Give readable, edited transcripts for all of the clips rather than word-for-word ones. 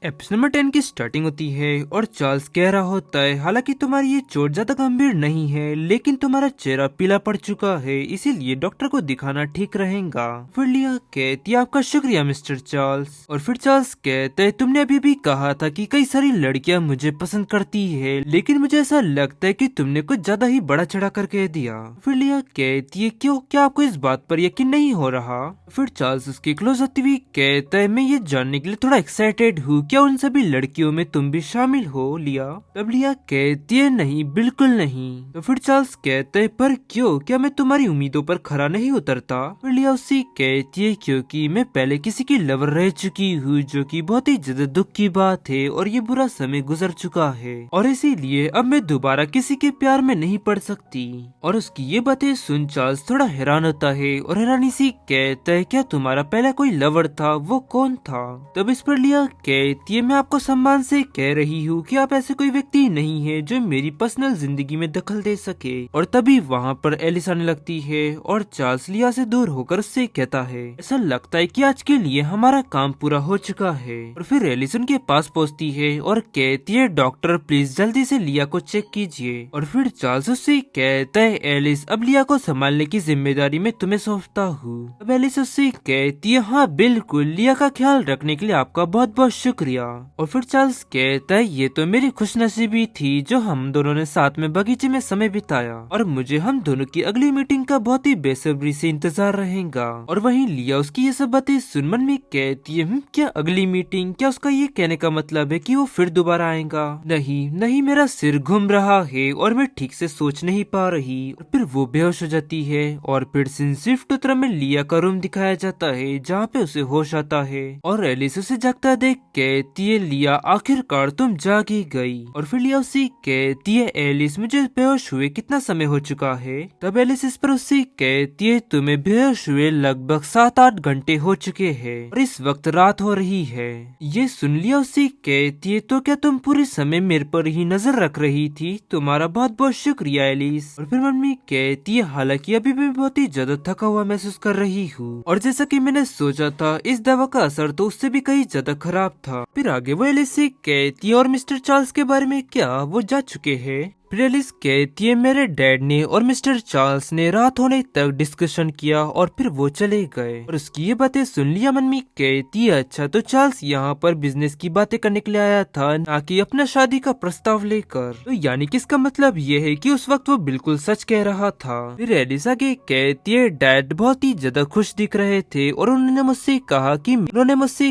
Episode number 10 की starting होती है और चार्ल्स कह रहा होता है, हालांकि तुम्हारी ये चोट ज्यादा गंभीर नहीं है, लेकिन तुम्हारा चेहरा पीला पड़ चुका है, इसीलिए डॉक्टर को दिखाना ठीक रहेगा। फिर लिया कहती है, आपका शुक्रिया मिस्टर चार्ल्स। और फिर चार्ल्स कहते है, तुमने अभी भी कहा था कि कई सारी लड़कियां मुझे पसंद करती है, लेकिन मुझे ऐसा लगता है कि तुमने कुछ ज्यादा ही बड़ा चढ़ा कर कह दिया। फिर लिया कहती है, क्यों, क्या आपको इस बात पर यकीन नहीं हो रहा? फिर चार्ल्स उसकी क्लोज होती हुई कहता है, मैं ये जानने के लिए थोड़ा एक्साइटेड हूँ, क्या उन सभी लड़कियों में तुम भी शामिल हो लिया? तब लिया कहती है, नहीं, बिल्कुल नहीं। तो फिर चार्ल्स कहता है, पर क्यों, क्या मैं तुम्हारी उम्मीदों पर खरा नहीं उतरता? फिर लिया उससे कहती है, क्योंकि मैं पहले किसी की लवर रह चुकी हूँ, जो कि बहुत ही ज्यादा दुख की बात है और ये बुरा समय गुजर चुका है, और इसीलिए अब मैं दोबारा किसी के प्यार में नहीं पड़ सकती। और उसकी ये बातें सुन चार्ल्स थोड़ा हैरान होता है और हैरानी से कहता है, क्या तुम्हारा पहला कोई लवर था? वो कौन था? तब इस पर लिया कहती है, मैं आपको सम्मान से कह रही हूँ कि आप ऐसे कोई व्यक्ति नहीं है जो मेरी पर्सनल जिंदगी में दखल दे सके। और तभी वहाँ पर एलिस आने लगती है और चार्ल्स लिया से दूर होकर उससे कहता है, ऐसा लगता है कि आज के लिए हमारा काम पूरा हो चुका है। और फिर एलिस उनके पास पहुँचती है और कहती है, डॉक्टर प्लीज जल्दी से लिया को चेक कीजिए। और फिर चार्ल्स उससे कहता है, एलिस अब लिया को संभालने की जिम्मेदारी मैं तुम्हें सौंपता हूँ। अब एलिस उससे कहती है, हाँ बिल्कुल, लिया का ख्याल रखने के लिए आपका बहुत बहुत शुक्रिया। और फिर चार्ल्स कहता है, ये तो मेरी खुशनसीबी थी जो हम दोनों ने साथ में बगीचे में समय बिताया, और मुझे हम दोनों की अगली मीटिंग का बहुत ही बेसब्री से इंतजार रहेगा। और वहीं लिया उसकी ये सब बातें सुन मन में कहती है, क्या अगली मीटिंग? क्या उसका ये कहने का मतलब है कि वो फिर दोबारा आएगा? नहीं नहीं, मेरा सिर घूम रहा है और मैं ठीक से सोच नहीं पा रही। और फिर वो बेहोश हो जाती है और फिर सिर्फ उत्तर में लिया का रूम दिखाया जाता है, जहाँ पे उसे होश आता है और एलिस उसे जागता देख कहती है, लिया आखिरकार तुम जाग ही गई। और फिर लिया उसे कहती है, एलिस मुझे बेहोश हुए कितना समय हो चुका है? तब एलिस इस पर उससे कहती है, तुम्हें बेहोश हुए लगभग 7-8 घंटे हो चुके हैं और इस वक्त रात हो रही है। ये सुन लिया उससे कहती है, तो क्या तुम पूरे समय मेरे पर ही नजर रख रही थी? तुम्हारा बहुत बहुत शुक्रिया एलिस। और फिर मम्मी कहती है, हालांकि अभी भी बहुत ही ज्यादा थका हुआ महसूस कर रही हूँ, और जैसा कि मैंने सोचा था इस दवा का असर तो उससे भी कहीं ज्यादा खराब था। फिर आगे वो एलिस से कहती है, और मिस्टर चार्ल्स के बारे में क्या, वो जा चुके हैं? फिर एलिस कहती है, मेरे डैड ने और मिस्टर चार्ल्स ने रात होने तक डिस्कशन किया और फिर वो चले गए। और उसकी ये बातें सुन लिया मन में कहती है, अच्छा तो चार्ल्स यहाँ पर बिजनेस की बातें करने के लिए आया था, ना कि अपना शादी का प्रस्ताव लेकर। तो यानी कि इसका मतलब ये है कि उस वक्त वो बिल्कुल सच कह रहा था। फिर एलिस आगे कहती है, डैड बहुत ही ज्यादा खुश दिख रहे थे और उन्होंने मुझसे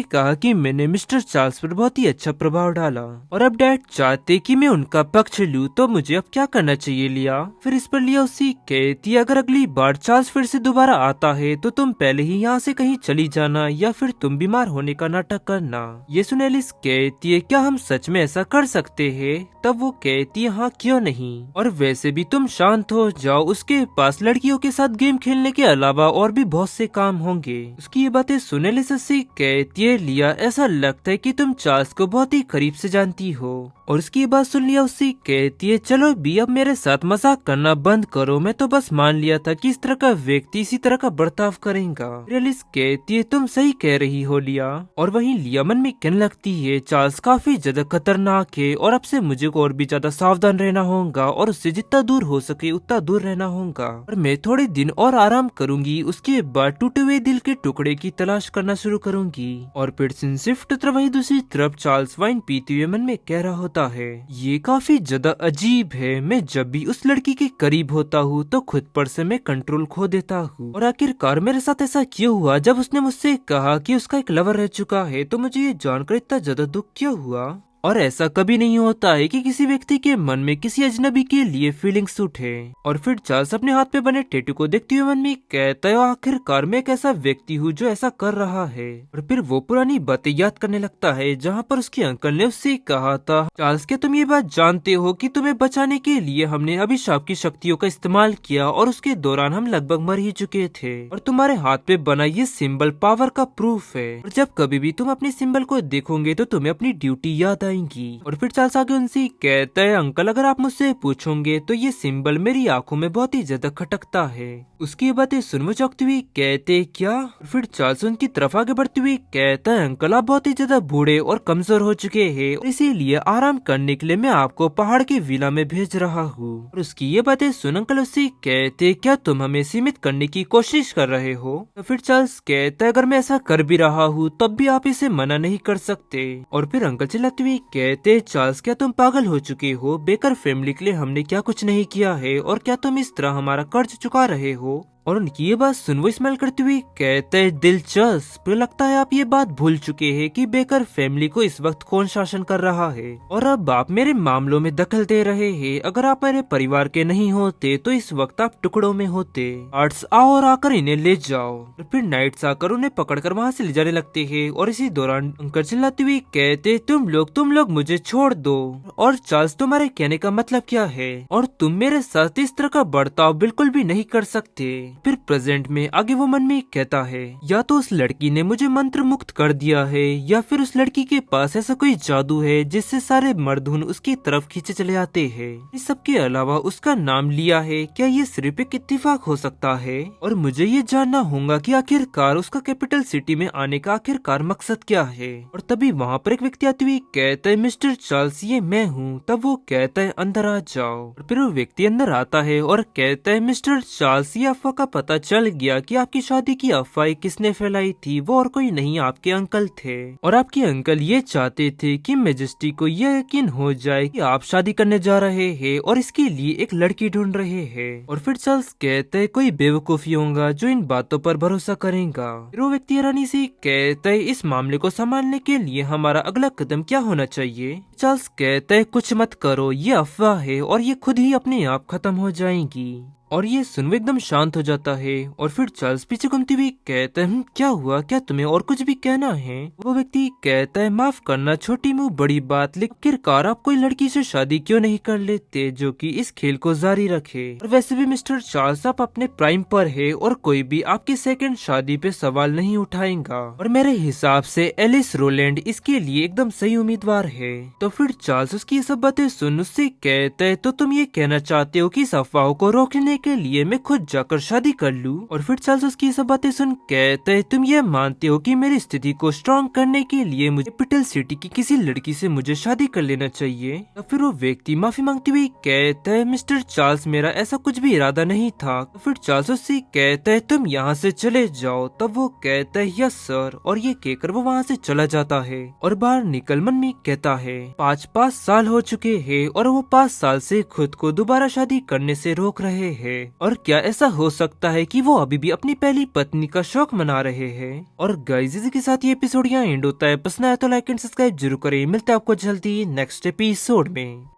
कहा कि मैंने मिस्टर चार्ल्स पर बहुत ही अच्छा प्रभाव डाला, और अब डैड चाहते कि मैं उनका पक्ष लूं, तो मुझे अब क्या करना चाहिए लिया? फिर इस पर लिया उसी कहती, अगर अगली बार चार्ल्स फिर से दोबारा आता है तो तुम पहले ही यहाँ से कहीं चली जाना, या फिर तुम बीमार होने का नाटक करना। ये सुन एलिस कहती है, क्या हम सच में ऐसा कर सकते हैं? तब वो कहती है, हाँ क्यों नहीं, और वैसे भी तुम शांत हो जाओ, उसके पास लड़कियों के साथ गेम खेलने के अलावा और भी बहुत से काम होंगे। उसकी ये बातें सुन एलिस उससे कहती है, लिया ऐसा लगता है कि तुम चार्ल्स को बहुत ही करीब से जानती हो। और उसकी बात सुन लिया उससे कहती है, चलो भी अब मेरे साथ मजाक करना बंद करो, मैं तो बस मान लिया था कि इस तरह का व्यक्ति इसी तरह का बर्ताव करेगा। एलिस कहती है, तुम सही कह रही हो लिया। और वहीं लिया मन में कहने लगती है, चार्ल्स काफी ज्यादा खतरनाक है और अब से मुझे को और भी ज्यादा सावधान रहना होगा और उससे जितना दूर हो सके उतना दूर रहना होगा, और मैं थोड़े दिन और आराम करूंगी, उसके बाद टूटे हुए दिल के टुकड़े की तलाश करना शुरू करूंगी। और फिर सिर्फ वहीं दूसरी तरफ चार्ल्स वाइन पीते हुए मन में कह रहा होता है, ये काफी ज्यादा अजीब है, मैं जब भी उस लड़की के करीब होता हूँ तो खुद पर से मैं कंट्रोल खो देता हूँ, और आखिरकार मेरे साथ ऐसा क्यों हुआ? जब उसने मुझसे कहा कि उसका एक लवर रह चुका है तो मुझे ये जानकर इतना ज्यादा दुख क्यों हुआ? और ऐसा कभी नहीं होता है कि किसी व्यक्ति के मन में किसी अजनबी के लिए फीलिंग्स उठे। और फिर चार्ल्स अपने हाथ पे बने टैटू को देखते हुए मन में कहता है, आखिरकार मैं एक ऐसा व्यक्ति हूँ जो ऐसा कर रहा है। और फिर वो पुरानी बातें याद करने लगता है जहाँ पर उसके अंकल ने उससे कहा था, चार्ल्स क्या तुम ये बात जानते हो कि तुम्हें बचाने के लिए हमने अभिशाप की शक्तियों का इस्तेमाल किया और उसके दौरान हम लगभग मर ही चुके थे, और तुम्हारे हाथ पे बना ये सिंबल पावर का प्रूफ है, और जब कभी भी तुम अपने सिंबल को देखोगे तो तुम्हें अपनी ड्यूटी याद जाएंगी। और फिर चार्ल्स आगे उनसे कहता है अंकल अगर आप मुझसे पूछोगे तो ये सिंबल मेरी आंखों में बहुत ही ज्यादा खटकता है। उसकी बातें सुन वो चौंकते हुए कहते क्या। फिर चार्ल्स उनकी तरफ आगे बढ़ते हुए कहता है अंकल आप बहुत ही ज्यादा बूढ़े और कमजोर हो चुके हैं, इसीलिए आराम करने के लिए मैं आपको पहाड़ की विला में भेज रहा हूँ। और उसकी ये बातें सुन अंकल उससे कहते क्या तुम हमें सीमित करने की कोशिश कर रहे हो। तो फिर चार्ल्स कहता है अगर मैं ऐसा कर भी रहा हूँ तब भी आप इसे मना नहीं कर सकते। और फिर अंकल चिल्लाते हुए कहते चार्ल्स क्या तुम पागल हो चुके हो, बेकर फैमिली के लिए हमने क्या कुछ नहीं किया है और क्या तुम इस तरह हमारा कर्ज चुका रहे हो। और उनकी ये बात सुन वो स्माइल करते हुए कहते हैं दिलचस्प, लगता है आप ये बात भूल चुके हैं कि बेकर फैमिली को इस वक्त कौन शासन कर रहा है और अब आप मेरे मामलों में दखल दे रहे हैं। अगर आप मेरे परिवार के नहीं होते तो इस वक्त आप टुकड़ों में होते। आर्ट्स आओ और आकर इन्हें ले जाओ। और फिर नाइट्स आकर उन्हें पकड़कर वहाँ से ले जाने लगते हैं और इसी दौरान अंकल चिल्लाते हुए कहते तुम लोग मुझे छोड़ दो। और चार्ल्स तुम्हारे कहने का मतलब क्या है और तुम मेरे साथ इस तरह का बर्ताव बिल्कुल भी नहीं कर सकते। फिर प्रेजेंट में आगे वो मन में कहता है या तो उस लड़की ने मुझे मंत्र मुक्त कर दिया है या फिर उस लड़की के पास ऐसा कोई जादू है जिससे सारे मर्दून उसकी तरफ खींचे चले आते हैं। इस सब के अलावा उसका नाम लिया है, क्या ये सिर्फ एक इत्तेफाक हो सकता है। और मुझे ये जानना होगा कि आखिरकार उसका कैपिटल सिटी में आने का आखिरकार मकसद क्या है। और तभी वहाँ पर एक व्यक्ति आते हुए कहता है मिस्टर चार्ल्स ये मैं हूँ। तब वो कहता है अंदर आ जाओ। और फिर वो व्यक्ति अंदर आता है और कहता है मिस्टर चार्ल्स ये अफवाह का पता चल गया कि आपकी शादी की अफवाह किसने फैलाई थी, वो और कोई नहीं आपके अंकल थे। और आपके अंकल ये चाहते थे कि मेजेस्टी को यह यकीन हो जाए कि आप शादी करने जा रहे हैं और इसके लिए एक लड़की ढूंढ रहे हैं। और फिर चार्ल्स कहते है कोई बेवकूफी होगा जो इन बातों पर भरोसा करेगा। फिर वो व्यक्ति हैरानी से कहता है इस मामले को संभालने के लिए हमारा अगला कदम क्या होना चाहिए। चार्ल्स कहता है कुछ मत करो, ये अफवाह है और ये खुद ही अपने आप खत्म हो जाएंगी। और ये सुन वो एकदम शांत हो जाता है। और फिर चार्ल्स पीछे घूमते हुए कहता है क्या हुआ, क्या तुम्हें और कुछ भी कहना है। वो व्यक्ति कहता है माफ करना छोटी मुंह बड़ी बात, लेकिन आखिरकार आप कोई लड़की से शादी क्यों नहीं कर लेते जो कि इस खेल को जारी रखे। और वैसे भी मिस्टर चार्ल्स आप अपने प्राइम पर है और कोई भी आपकी सेकंड शादी पे सवाल नहीं उठाएगा। और मेरे हिसाब से एलिस रोलैंड इसके लिए एकदम सही उम्मीदवार है। तो फिर चार्ल्स उसकी ये सब बातें सुन उससे कहता है तो तुम ये कहना चाहते हो कि इस अफवाहों को रोकने के लिए मैं खुद जाकर शादी कर लूं। और फिर चार्ल्स उसकी ये सब बातें सुन कहता है तुम ये मानते हो कि मेरी स्थिति को स्ट्रॉन्ग करने के लिए मुझे कैपिटल सिटी की किसी लड़की से मुझे शादी कर लेना चाहिए। तो फिर वो व्यक्ति माफी मांगते हुए कहता है मिस्टर चार्ल्स मेरा ऐसा कुछ भी इरादा नहीं था। तो फिर चार्ल्स उससे कहता है तुम यहाँ से चले जाओ। तब वो कहता है यस सर, और ये कहकर वो वहाँ से चला जाता है। और बाहर निकल मन में कहता है 5 साल हो चुके हैं और वो 5 साल से खुद को दोबारा शादी करने से रोक रहे हैं। और क्या ऐसा हो सकता है कि वो अभी भी अपनी पहली पत्नी का शौक मना रहे हैं। और गाइस इसी के साथ ये एपिसोड यहाँ एंड होता है। पसंद आया तो लाइक एंड सब्सक्राइब जरूर करें। मिलते हैं आपको जल्दी नेक्स्ट एपिसोड में।